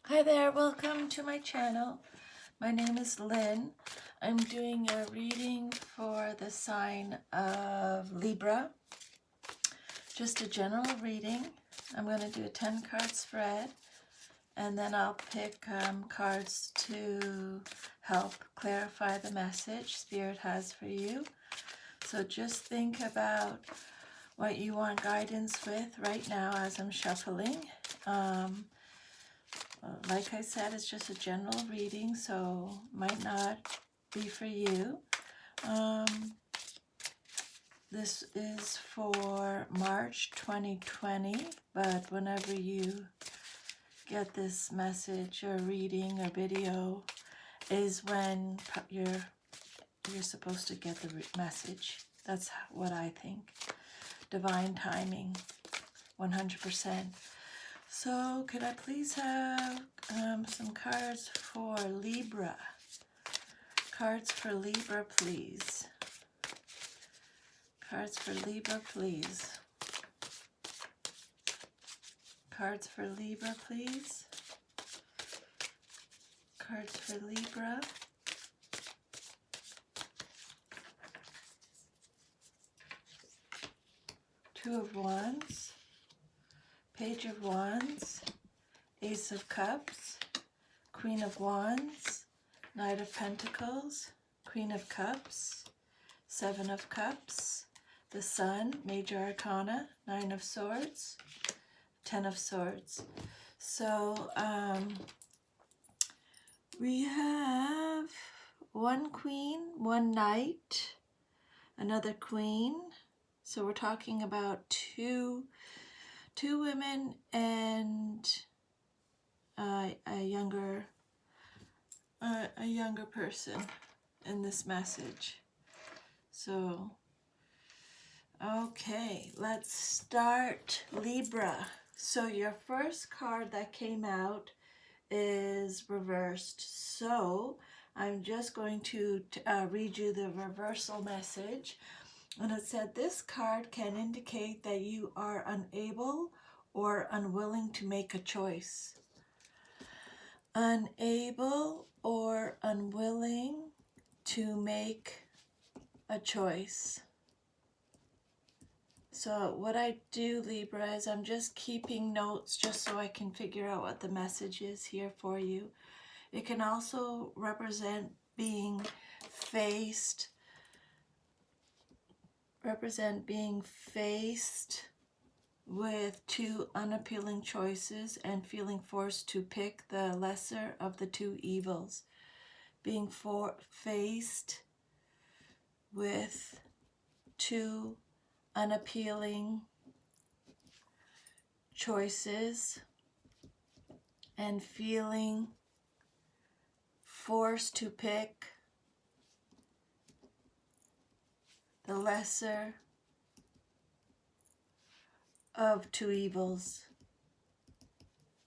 Hi there, welcome to my channel. My name is Lynn. I'm doing a reading for the sign of Libra. Just a general reading. I'm going to do a 10 card spread and then I'll pick cards to help clarify the message Spirit has for you. So just think about what you want guidance with right now as I'm shuffling. Like I said, it's just a general reading, so might not be for you. This is for March 2020, but whenever you get this message or reading or video is when you're supposed to get the message. That's what I think. Divine timing, 100%. So could I please have some cards for Libra? Cards for Libra, please. Cards for Libra, please. Cards for Libra, please. Cards for Libra. Two of Wands. Page of Wands. Ace of Cups. Queen of Wands. Knight of Pentacles. Queen of Cups. Seven of Cups. The Sun, Major Arcana, Nine of Swords, Ten of Swords. So we have one queen, one knight, another queen. So we're talking about two women and a younger person in this message. So okay, let's start Libra. So your first card that came out is reversed. So I'm just going to read you the reversal message. And it said, this card can indicate that you are unable or unwilling to make a choice. Unable or unwilling to make a choice. So what I do, Libra, is I'm just keeping notes just so I can figure out what the message is here for you. It can also represent being faced with two unappealing choices and feeling forced to pick the lesser of the two evils. Being faced with two unappealing choices and feeling forced to pick the lesser of two evils.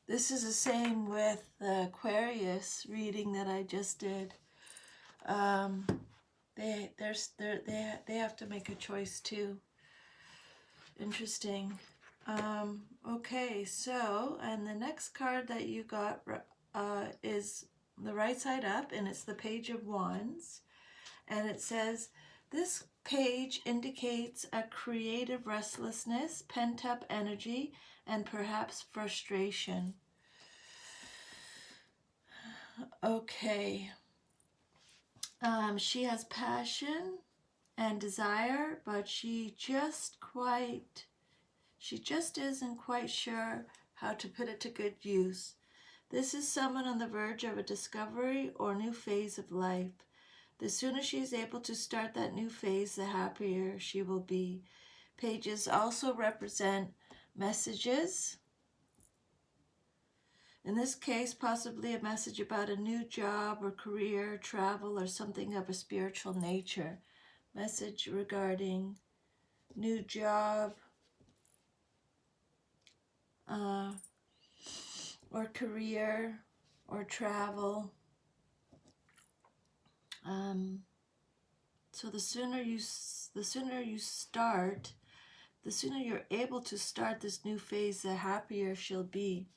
This is the same with the Aquarius reading that I just did. They have to make a choice too. Interesting. Okay, so, and the next card that you got is the right side up, and it's the Page of Wands. And it says, this page indicates a creative restlessness, pent-up energy, and perhaps frustration. Okay. She has passion and desire, but she just isn't quite sure how to put it to good use. This is someone on the verge of a discovery or new phase of life. The sooner she is able to start that new phase, the happier she will be. Pages also represent messages. In this case, possibly a message about a new job or career, travel, or something of a spiritual nature. Message regarding new job or career or travel. So the sooner you're able to start this new phase, the happier she'll be.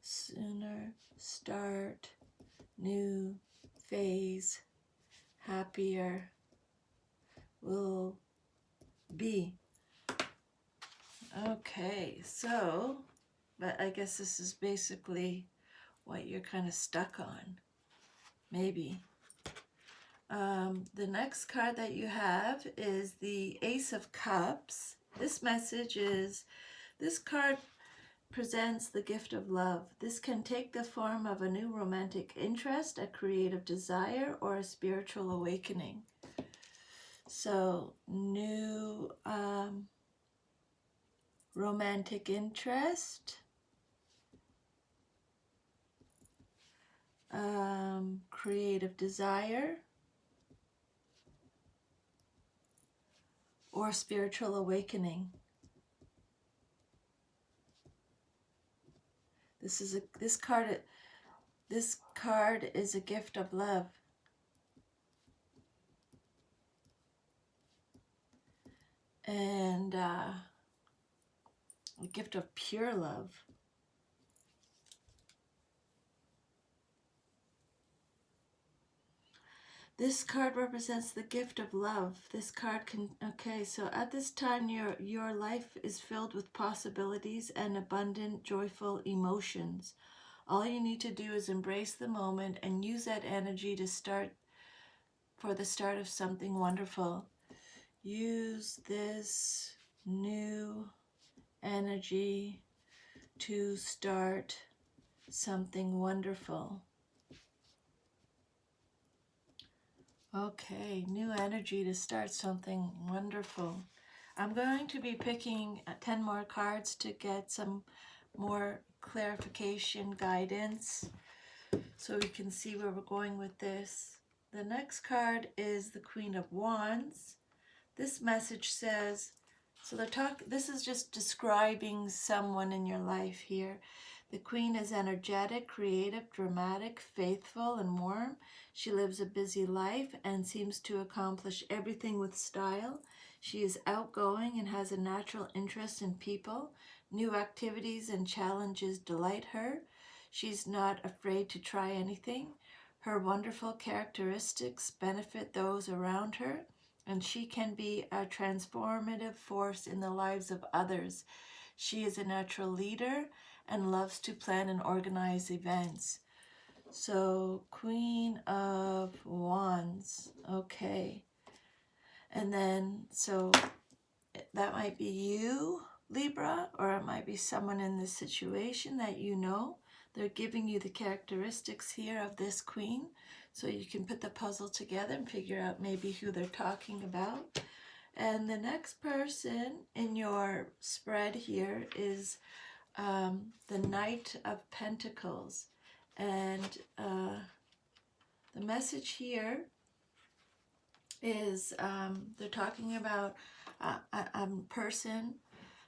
sooner, start, new phase, happier will be. Okay, so, but I guess this is basically what you're kind of stuck on, maybe. The next card that you have is the Ace of Cups. This message is, this card presents the gift of love. This can take the form of a new romantic interest, a creative desire, or a spiritual awakening. So, new romantic interest, creative desire, or spiritual awakening. This card is a gift of love. And a gift of pure love. This card represents the gift of love. This card can, okay, so at this time your life is filled with possibilities and abundant, joyful emotions. All you need to do is embrace the moment and use that energy to for the start of something wonderful. Use this new energy to start something wonderful. Okay, new energy to start something wonderful. I'm going to be picking 10 more cards to get some more clarification, guidance, so we can see where we're going with this. The next card is the Queen of Wands. This message says, so this is just describing someone in your life here. The Queen is energetic, creative, dramatic, faithful, and warm. She lives a busy life and seems to accomplish everything with style. She is outgoing and has a natural interest in people. New activities and challenges delight her. She's not afraid to try anything. Her wonderful characteristics benefit those around her, and she can be a transformative force in the lives of others. She is a natural leader and loves to plan and organize events. So, Queen of Wands, okay. And then, so that might be you, Libra, or it might be someone in this situation that you know. They're giving you the characteristics here of this queen, so you can put the puzzle together and figure out maybe who they're talking about. And the next person in your spread here is the Knight of Pentacles. And the message here is they're talking about a person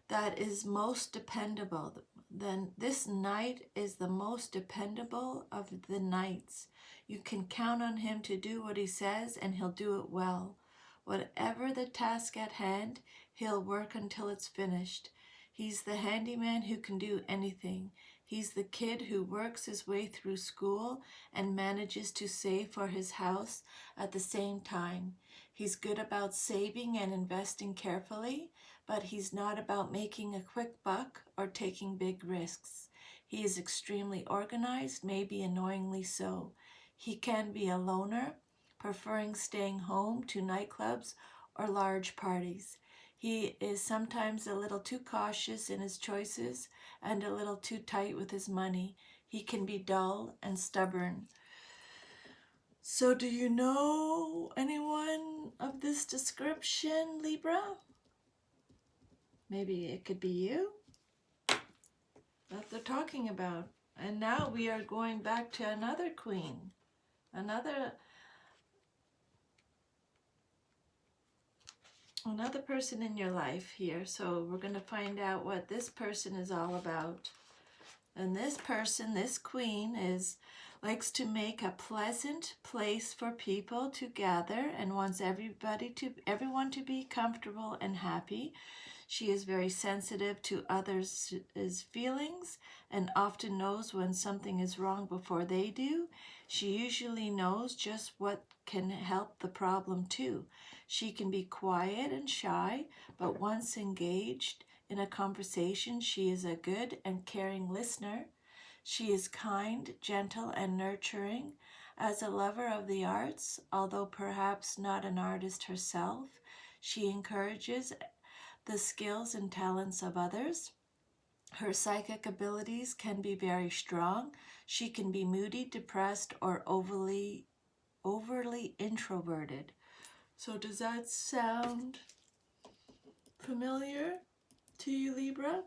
that is most dependable. Then this knight is the most dependable of the knights. You can count on him to do what he says, and he'll do it well. Whatever the task at hand, he'll work until it's finished. He's the handyman who can do anything. He's the kid who works his way through school and manages to save for his house at the same time. He's good about saving and investing carefully, but he's not about making a quick buck or taking big risks. He is extremely organized, maybe annoyingly so. He can be a loner, preferring staying home to nightclubs or large parties. He is sometimes a little too cautious in his choices and a little too tight with his money. He can be dull and stubborn. So do you know anyone of this description, Libra? Maybe it could be you that they're talking about. And now we are going back to another queen, another person in your life here. So we're going to find out what this person is all about. And this person, this queen, likes to make a pleasant place for people to gather and wants everyone to be comfortable and happy. She is very sensitive to others' feelings and often knows when something is wrong before they do. She usually knows just what can help the problem too. She can be quiet and shy, but once engaged in a conversation, she is a good and caring listener. She is kind, gentle, and nurturing. As a lover of the arts, although perhaps not an artist herself, she encourages the skills and talents of others. Her psychic abilities can be very strong. She can be moody, depressed, or overly introverted. So does that sound familiar to you, Libra?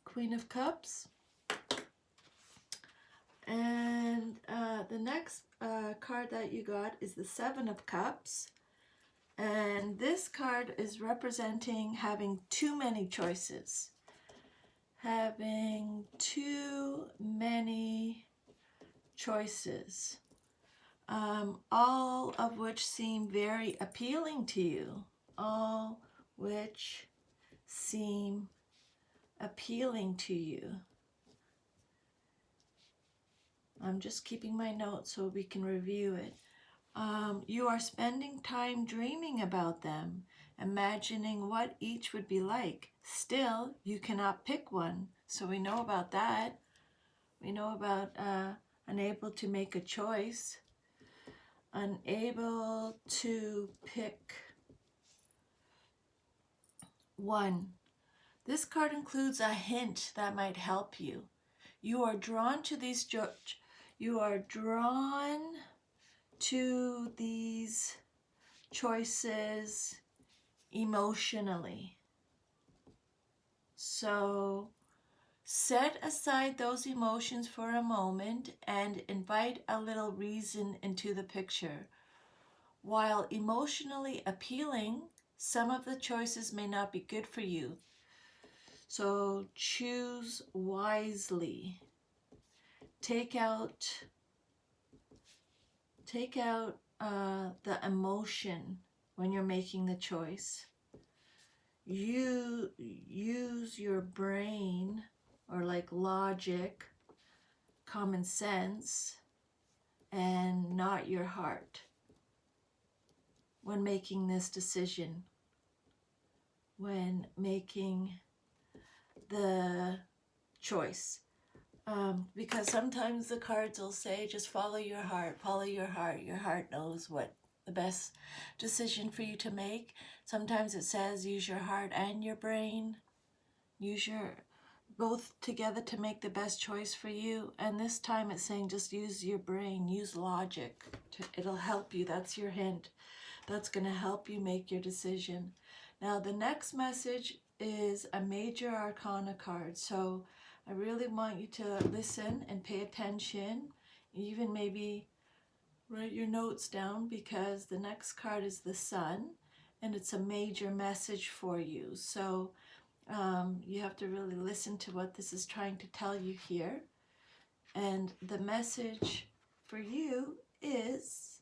Queen of Cups. And the next card that you got is the Seven of Cups. And this card is representing having too many choices. Having too many choices. All of which seem very appealing to you. All which seem appealing to you. I'm just keeping my notes so we can review it. You are spending time dreaming about them, imagining what each would be like. Still, you cannot pick one. So we know about that. We know about unable to make a choice. Unable to pick one. This card includes a hint that might help you. You are drawn to these choices emotionally. So set aside those emotions for a moment and invite a little reason into the picture. While emotionally appealing, some of the choices may not be good for you. So choose wisely. Take out the emotion when you're making the choice. You use your brain or like logic, common sense, and not your heart when making this decision, when making the choice. Because sometimes the cards will say, just follow your heart, follow your heart. Your heart knows what the best decision for you to make. Sometimes it says, use your heart and your brain. Use your both together to make the best choice for you. And this time it's saying, just use your brain, use logic. It'll help you. That's your hint. That's going to help you make your decision. Now, the next message is a major arcana card. So I really want you to listen and pay attention, even maybe write your notes down, because the next card is the Sun, and it's a major message for you. So you have to really listen to what this is trying to tell you here. And the message for you is,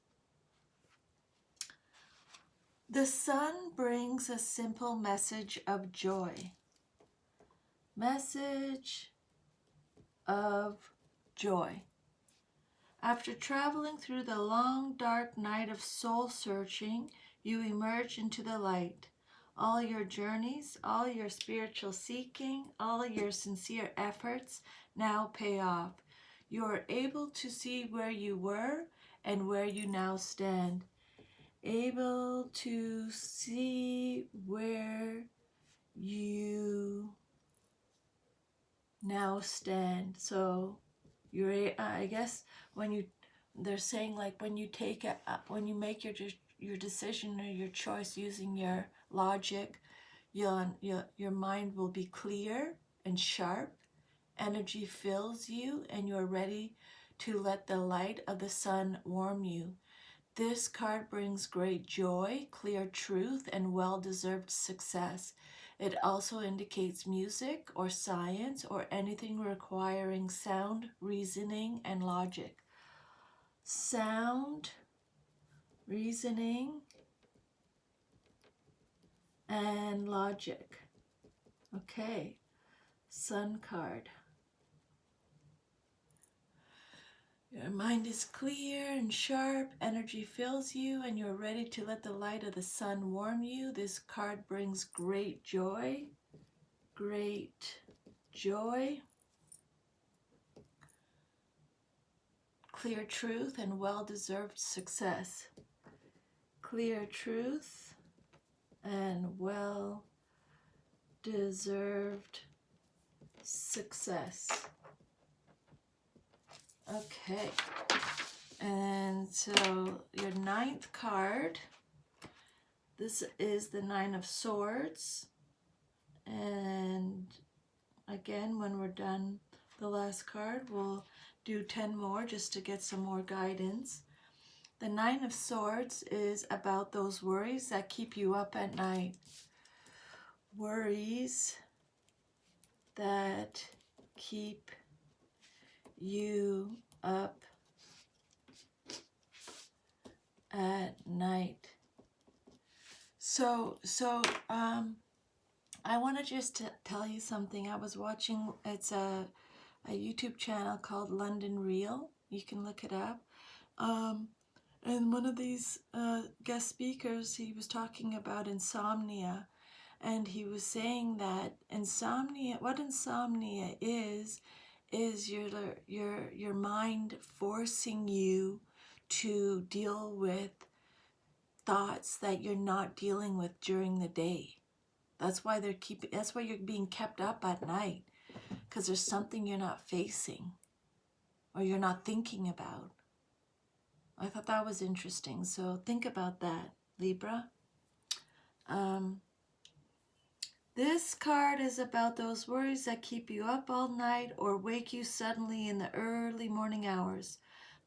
the Sun brings a simple message of joy. Message of joy. After traveling through the long, dark night of soul searching, you emerge into the light. All your journeys, all your spiritual seeking, all your sincere efforts now pay off. You are able to see where you were and where you now stand. Able to see where you now stand. So you're, I guess when they're saying like when you make your decision or your choice using your logic, your mind will be clear and sharp. Energy fills you and you're ready to let the light of the sun warm you. This card brings great joy, clear truth, and well-deserved success. It also indicates music or science or anything requiring sound, reasoning, and logic. Sound, reasoning, and logic. Okay, Sun card. Your mind is clear and sharp, energy fills you, and you're ready to let the light of the sun warm you. This card brings great joy, clear truth, and well-deserved success. Clear truth and well-deserved success. Okay, and so your 9th card, this is the 9 of Swords, and again, when we're done the last card, we'll do 10 more just to get some more guidance. The 9 of Swords is about those worries that keep you up at night. Worries that keep you up at night. So I want to just tell you something. I was watching, it's a YouTube channel called London Real. You can look it up. And one of these guest speakers, he was talking about insomnia. And he was saying that what insomnia is your mind forcing you to deal with thoughts that you're not dealing with during the day. That's why you're being kept up at night, because there's something you're not facing or you're not thinking about. I thought that was interesting. So think about that, Libra. This card is about those worries that keep you up all night or wake you suddenly in the early morning hours.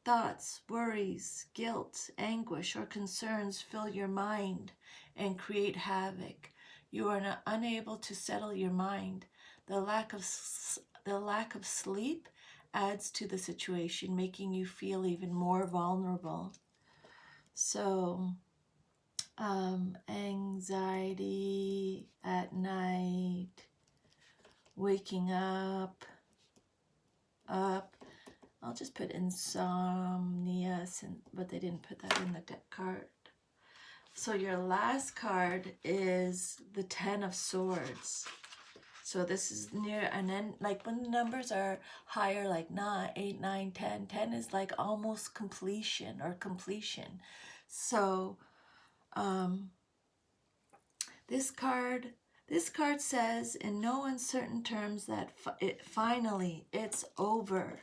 Thoughts, worries, guilt, anguish, or concerns fill your mind and create havoc. You are unable to settle your mind. The lack of sleep adds to the situation, making you feel even more vulnerable. So, anxiety at night, waking up. I'll just put insomnia, but they didn't put that in the deck card. So your last card is the 10 of Swords. So this is near an end, like when the numbers are higher, like 9, 8, 9, 10. 10 is like almost completion or completion. So this card says in no uncertain terms that finally it's over.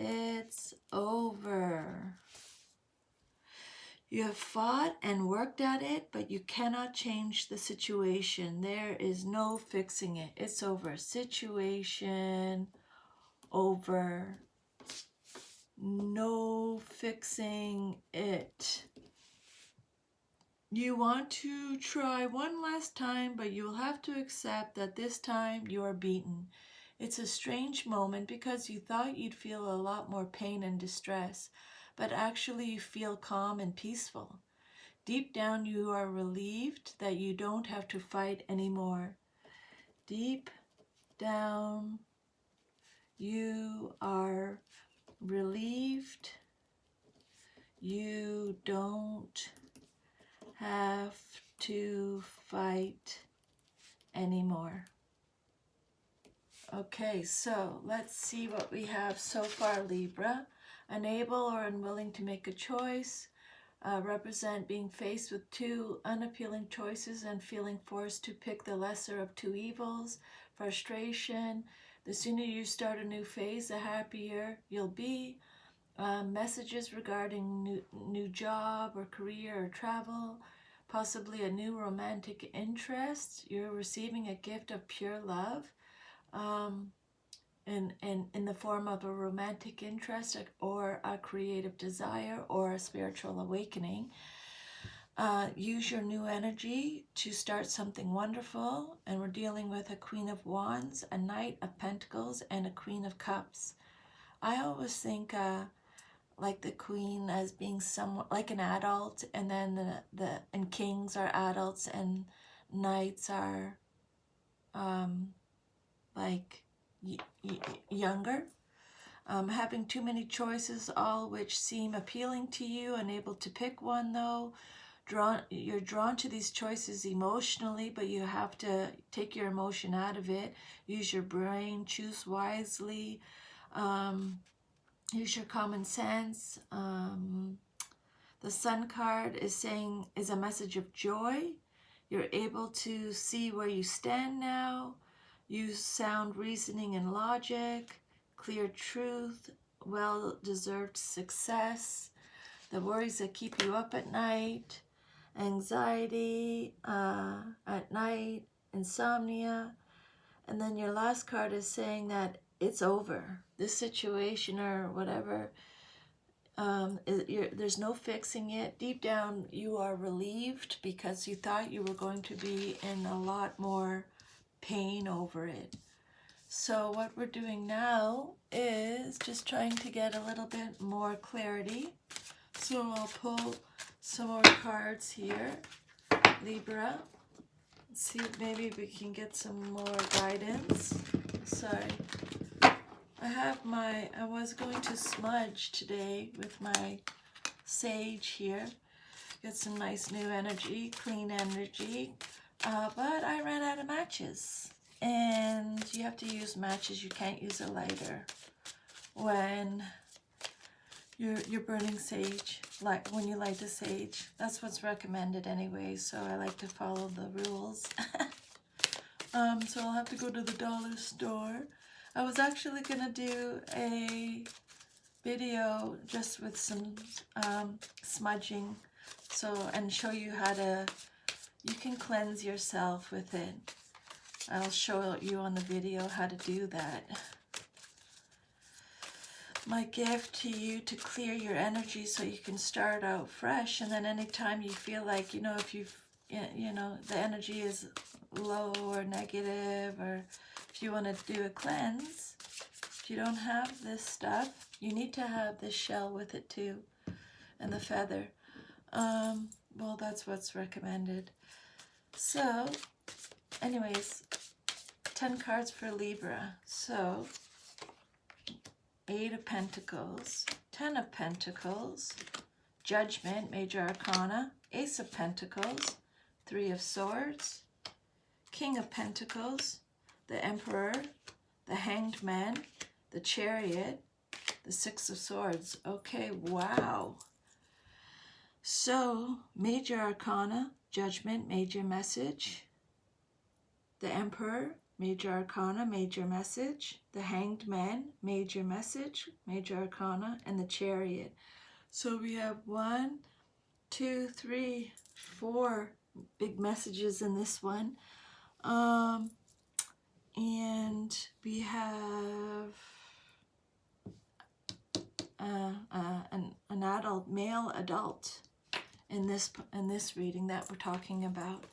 It's over. You have fought and worked at it, but you cannot change the situation. There is no fixing it. It's over. Situation over. No fixing it. You want to try one last time, but you will have to accept that this time you are beaten. It's a strange moment because you thought you'd feel a lot more pain and distress, but actually you feel calm and peaceful. Deep down you are relieved that you don't have to fight anymore. Deep down you are relieved you don't have to fight anymore. Okay, so let's see what we have so far, Libra. Unable or unwilling to make a choice, represent being faced with two unappealing choices and feeling forced to pick the lesser of two evils. Frustration. The sooner you start a new phase, the happier you'll be. Messages regarding new job or career or travel. Possibly a new romantic interest. You're receiving a gift of pure love. In the form of a romantic interest or a creative desire or a spiritual awakening. Use your new energy to start something wonderful. And we're dealing with a Queen of Wands, a Knight of Pentacles, and a Queen of Cups. I always think like the Queen as being somewhat like an adult, and then and Kings are adults, and Knights are like younger. Having too many choices, all which seem appealing to you, unable to pick one though. You're drawn to these choices emotionally, but you have to take your emotion out of it. Use your brain, choose wisely, use your common sense. The Sun card is a message of joy. You're able to see where you stand now. Use sound reasoning and logic. Clear truth. Well-deserved success. The worries that keep you up at night. Anxiety at night. Insomnia. And then your last card is saying that it's over. This situation or whatever, there's no fixing it. Deep down, you are relieved because you thought you were going to be in a lot more pain over it. So what we're doing now is just trying to get a little bit more clarity. So I'll pull some more cards here, Libra. Let's see if maybe we can get some more guidance. Sorry. I was going to smudge today with my sage here. Get some nice new energy, clean energy. But I ran out of matches. And you have to use matches. You can't use a lighter when you're burning sage. Like when you light the sage. That's what's recommended anyway. So I like to follow the rules. So I'll have to go to the dollar store. I was actually going to do a video just with some smudging, and show you how you can cleanse yourself with it. I'll show you on the video how to do that. My gift to you to clear your energy so you can start out fresh, and then anytime you feel like, if the energy is low or negative, or if you want to do a cleanse, if you don't have this stuff, you need to have this shell with it too, and the feather. Well, that's what's recommended. So, anyways, 10 cards for Libra. So, 8 of Pentacles, 10 of Pentacles, Judgment, Major Arcana, Ace of Pentacles, 3 of Swords, King of Pentacles, the Emperor, the Hanged Man, the Chariot, the 6 of Swords. Okay, wow. So, Major Arcana, Judgment, major message. The Emperor, Major Arcana, major message. The Hanged Man, major message, Major Arcana, and the Chariot. So we have 1, 2, 3, 4 big messages in this one. And we have an adult, male adult in this reading that we're talking about.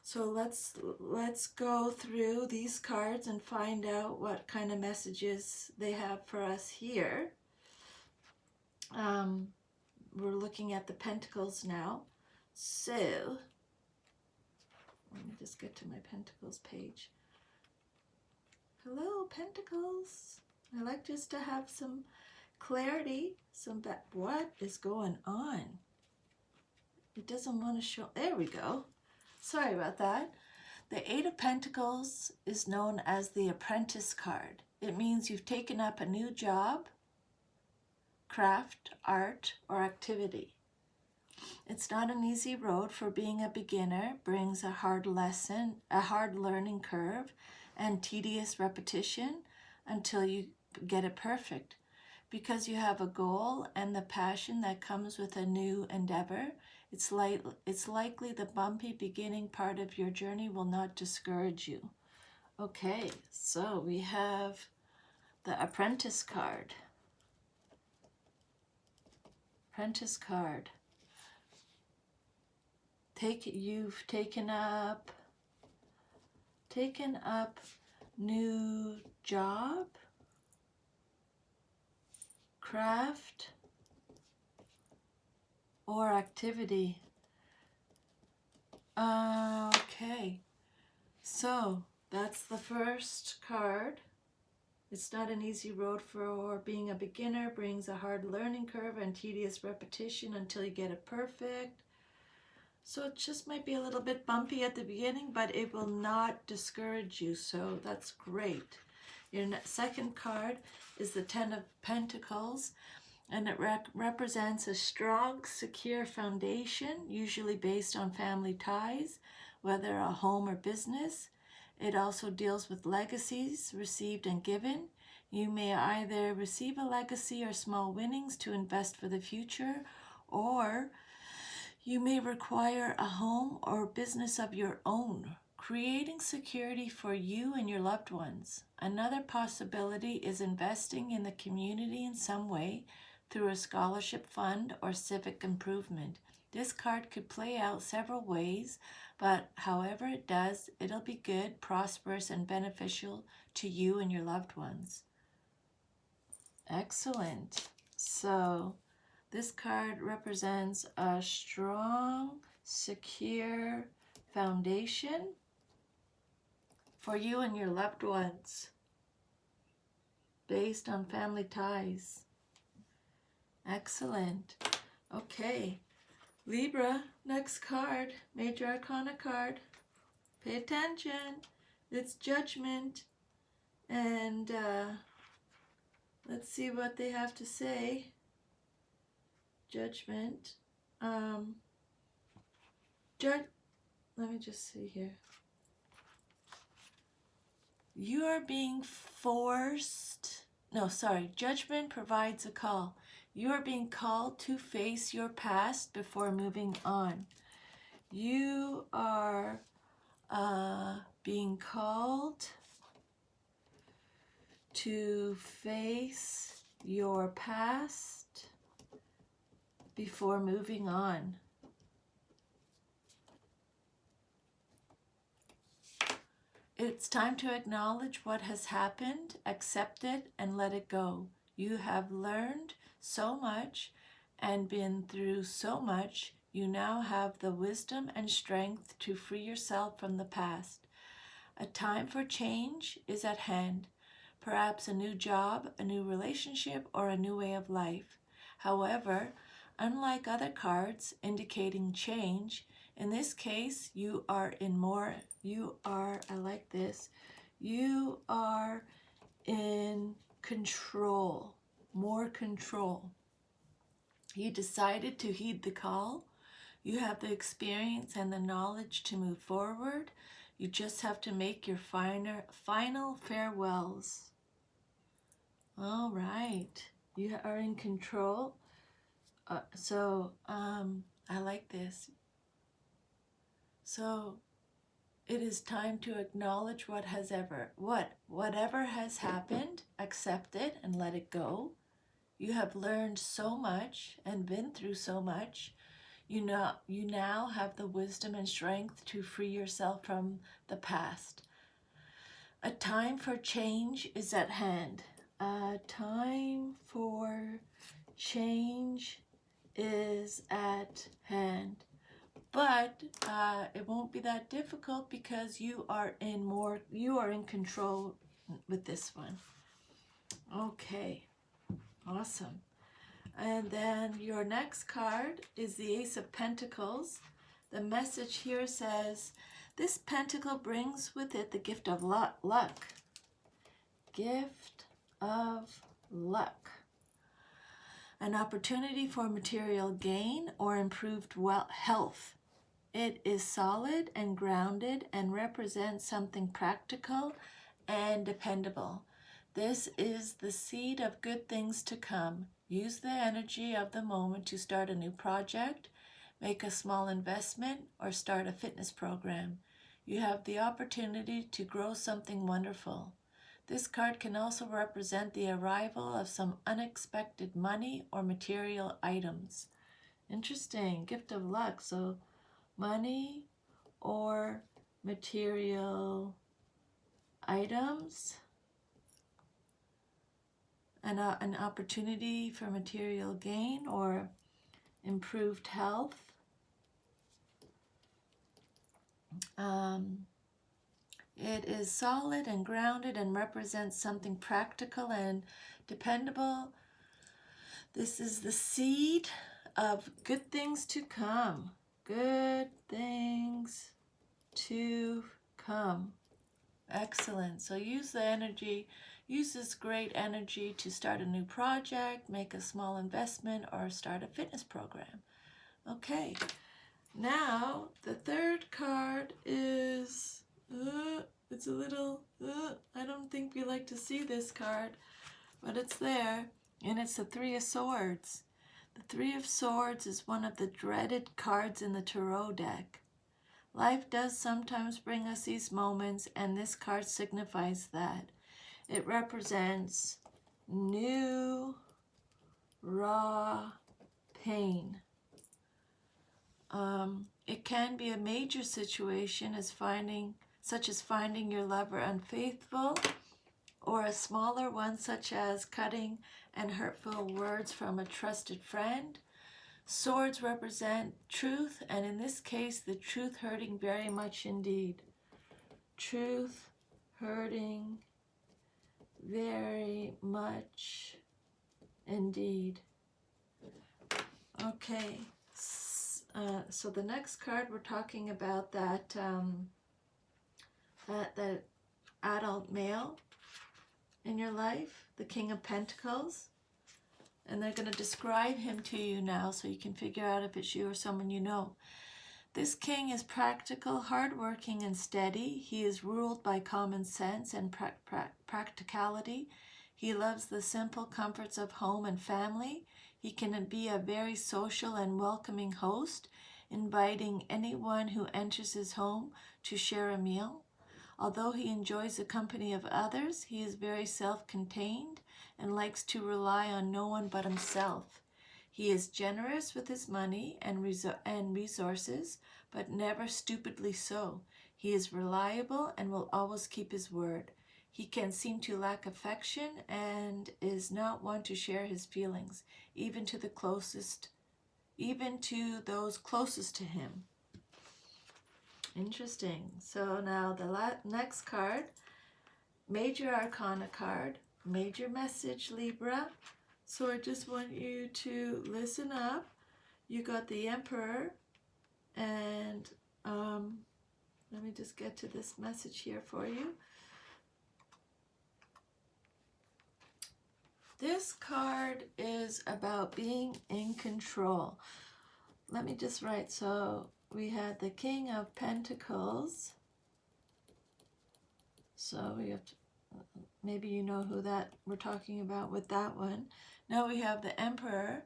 So let's go through these cards and find out what kind of messages they have for us here. We're looking at the Pentacles now. So let me just get to my Pentacles page. Hello, Pentacles. I like just to have some clarity. What is going on? It doesn't want to show. There we go. Sorry about that. The 8 of Pentacles is known as the Apprentice card. It means you've taken up a new job, craft, art, or activity. It's not an easy road, for being a beginner brings a hard lesson, a hard learning curve, and tedious repetition until you get it perfect. Because you have a goal and the passion that comes with a new endeavor, it's likely the bumpy beginning part of your journey will not discourage you. Okay, so we have the Apprentice card. Apprentice card. you've taken up new job, craft, or activity. Okay, so that's the first card. It's not an easy road for being a beginner, brings a hard learning curve and tedious repetition until you get it perfect. So it just might be a little bit bumpy at the beginning, but it will not discourage you, so that's great. Your second card is the Ten of Pentacles, and it represents a strong, secure foundation, usually based on family ties, whether a home or business. It also deals with legacies received and given. You may either receive a legacy or small winnings to invest for the future, or you may require a home or business of your own, creating security for you and your loved ones. Another possibility is investing in the community in some way through a scholarship fund or civic improvement. This card could play out several ways, but however it does, it'll be good, prosperous, and beneficial to you and your loved ones. Excellent. So this card represents a strong, secure foundation for you and your loved ones based on family ties. Excellent. Okay, Libra, next card, Major Arcana card. Pay attention. It's Judgment. And let's see what they have to say. Judgment. Let me just see here. You are being forced. No, sorry. Judgment provides a call. You are being called to face your past before moving on. You are being called to face your past before moving on. It's time to acknowledge what has happened, accept it, and let it go. You have learned so much and been through so much. You now have the wisdom and strength to free yourself from the past. A time for change is at hand. Perhaps a new job, a new relationship, or a new way of life. However, unlike other cards indicating change, in this case, you are in control, more control. You decided to heed the call. You have the experience and the knowledge to move forward. You just have to make your final farewells. All right, you are in control. I like this. So it is time to acknowledge whatever has happened, accept it and let it go. You have learned so much and been through so much. You now have the wisdom and strength to free yourself from the past. A time for change is at hand. A time for change is at hand. But it won't be that difficult because you are in control with this one. Okay, awesome. And then your next card is the Ace of Pentacles. The message here says, this pentacle brings with it the gift of luck. Gift of luck. An opportunity for material gain or improved health. It is solid and grounded and represents something practical and dependable. This is the seed of good things to come. Use the energy of the moment to start a new project, make a small investment, or start a fitness program. You have the opportunity to grow something wonderful. This card can also represent the arrival of some unexpected money or material items. Interesting. Gift of luck. So money or material items, an opportunity for material gain or improved health. It is solid and grounded and represents something practical and dependable. This is the seed of good things to come. Good things to come. Excellent. So use the energy, use this great energy to start a new project, make a small investment, or start a fitness program. Okay. Now, the third card is, it's a little, I don't think we like to see this card, but it's there, and it's the Three of Swords. The Three of Swords is one of the dreaded cards in the Tarot deck. Life does sometimes bring us these moments, and this card signifies that. It represents new, raw pain. It can be a major situation such as finding your lover unfaithful, or a smaller one such as cutting and hurtful words from a trusted friend. Swords represent truth, and in this case, the truth hurting very much indeed. Truth hurting very much indeed. Okay. So the next card, we're talking about that adult male in your life, the King of Pentacles. And they're going to describe him to you now so you can figure out if it's you or someone you know. This king is practical, hardworking, and steady. He is ruled by common sense and practicality. He loves the simple comforts of home and family. He can be a very social and welcoming host, inviting anyone who enters his home to share a meal. Although he enjoys the company of others, he is very self-contained and likes to rely on no one but himself. He is generous with his money and resources, but never stupidly so. He is reliable and will always keep his word. He can seem to lack affection and is not one to share his feelings, even to those closest to him. Interesting. So now the next card, Major Arcana card, major message, Libra. So I just want you to listen up. You got the Emperor, and let me just get to this message here for you. This card is about being in control. Let me just write. So we had the King of Pentacles. So we have to, maybe you know who that we're talking about with that one. Now we have the Emperor.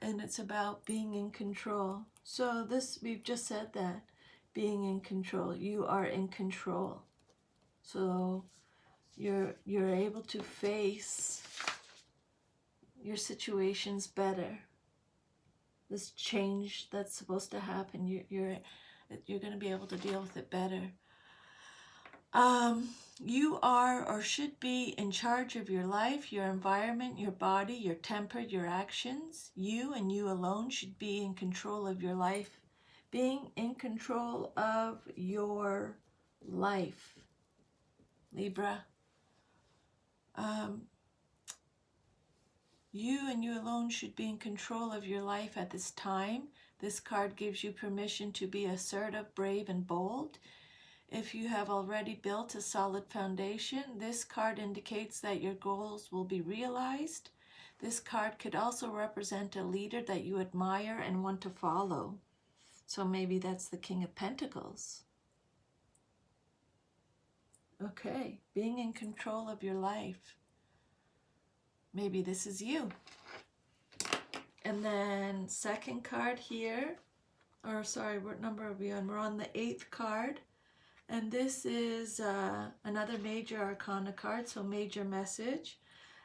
And it's about being in control. So this, we've just said that, being in control. You are in control. So you're able to face your situations better. This change that's supposed to happen, you're going to be able to deal with it better. You are or should be in charge of your life, your environment, your body, your temper, your actions. You and you alone should be in control of your life. Being in control of your life, Libra. You and you alone should be in control of your life at this time. This card gives you permission to be assertive, brave, and bold. If you have already built a solid foundation, this card indicates that your goals will be realized. This card could also represent a leader that you admire and want to follow. So maybe that's the King of Pentacles. Okay, being in control of your life. Maybe this is you. And then second card here, or sorry, what number are we on? We're on the 8th card. And this is another major arcana card, so major message.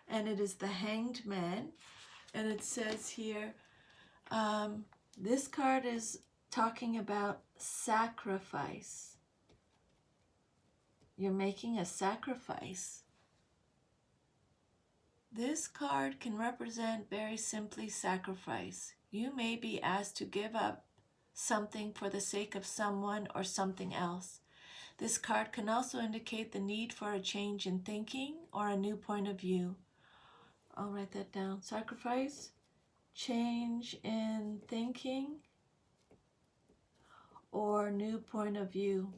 And it is the Hanged Man. And it says here, this card is talking about sacrifice. You're making a sacrifice. This card can represent very simply sacrifice. You may be asked to give up something for the sake of someone or something else. This card can also indicate the need for a change in thinking or a new point of view. I'll write that down. Sacrifice, change in thinking, or new point of view.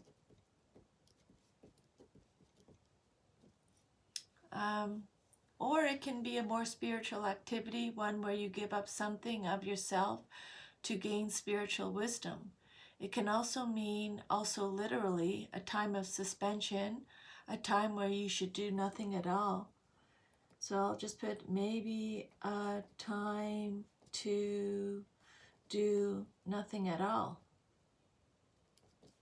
Or it can be a more spiritual activity, one where you give up something of yourself to gain spiritual wisdom. It can also mean, literally, a time of suspension, a time where you should do nothing at all. So I'll just put maybe a time to do nothing at all.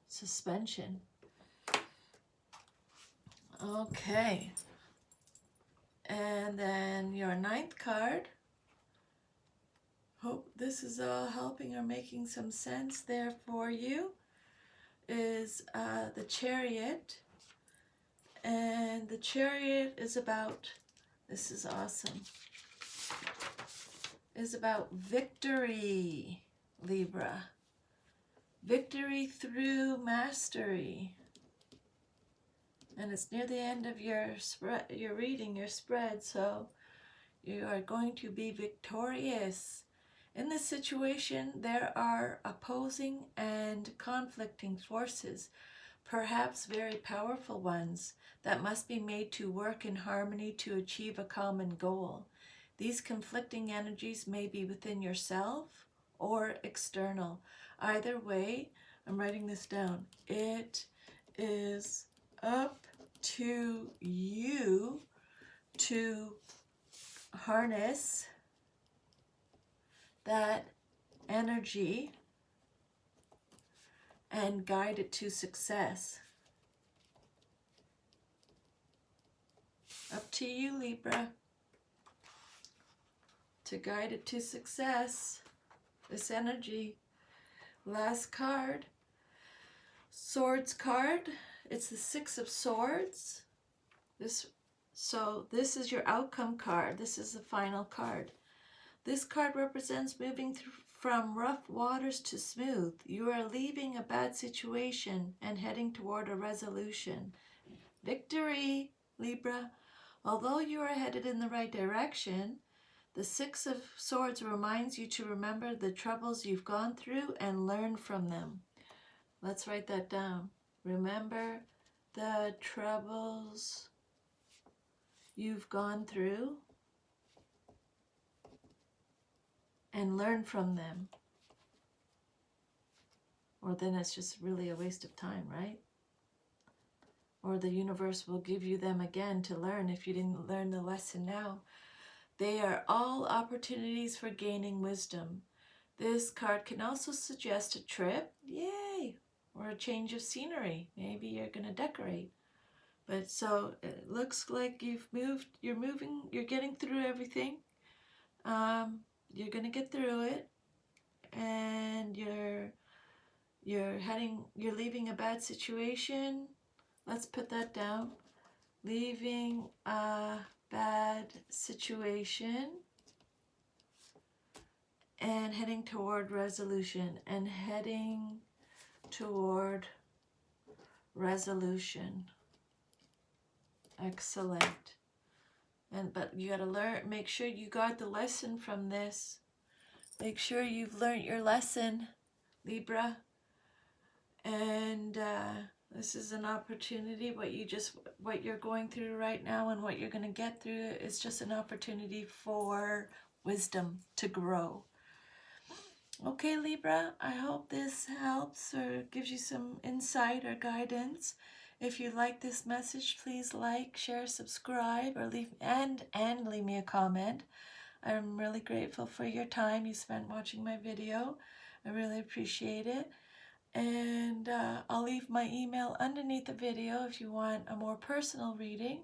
Suspension. Okay. And then your 9th card. Hope this is all helping or making some sense there for you. Is the Chariot. And the Chariot is about, this is awesome, is about victory, Libra. Victory through mastery. And it's near the end of your reading, your spread, so you are going to be victorious. In this situation, there are opposing and conflicting forces, perhaps very powerful ones, that must be made to work in harmony to achieve a common goal. These conflicting energies may be within yourself or external. Either way, I'm writing this down. It is up to you to harness that energy and guide it to success. Up to you, Libra, to guide it to success. This energy. Last card, Swords card. It's the 6 of Swords. This is your outcome card. This is the final card. This card represents moving from rough waters to smooth. You are leaving a bad situation and heading toward a resolution. Victory, Libra. Although you are headed in the right direction, the 6 of Swords reminds you to remember the troubles you've gone through and learn from them. Let's write that down. Remember the troubles you've gone through and learn from them. Or then it's just really a waste of time, right? Or the universe will give you them again to learn if you didn't learn the lesson now. They are all opportunities for gaining wisdom. This card can also suggest a trip, yay, or a change of scenery. Maybe you're going to decorate. But so it looks like you're getting through everything. You're going to get through it, and you're leaving a bad situation. Let's put that down. Leaving a bad situation and heading toward resolution, Excellent. But you got to make sure you got the lesson from this. Make sure you've learned your lesson, Libra. And this is an opportunity. What you're going through right now and what you're going to get through is just an opportunity for wisdom to grow. Okay, Libra, I hope this helps or gives you some insight or guidance. If you like this message, please like, share, subscribe, or leave me a comment. I'm really grateful for your time you spent watching my video. I really appreciate it. And I'll leave my email underneath the video if you want a more personal reading.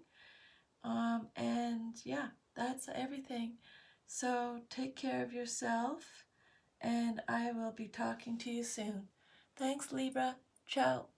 And yeah, that's everything. So take care of yourself and I will be talking to you soon. Thanks, Libra. Ciao.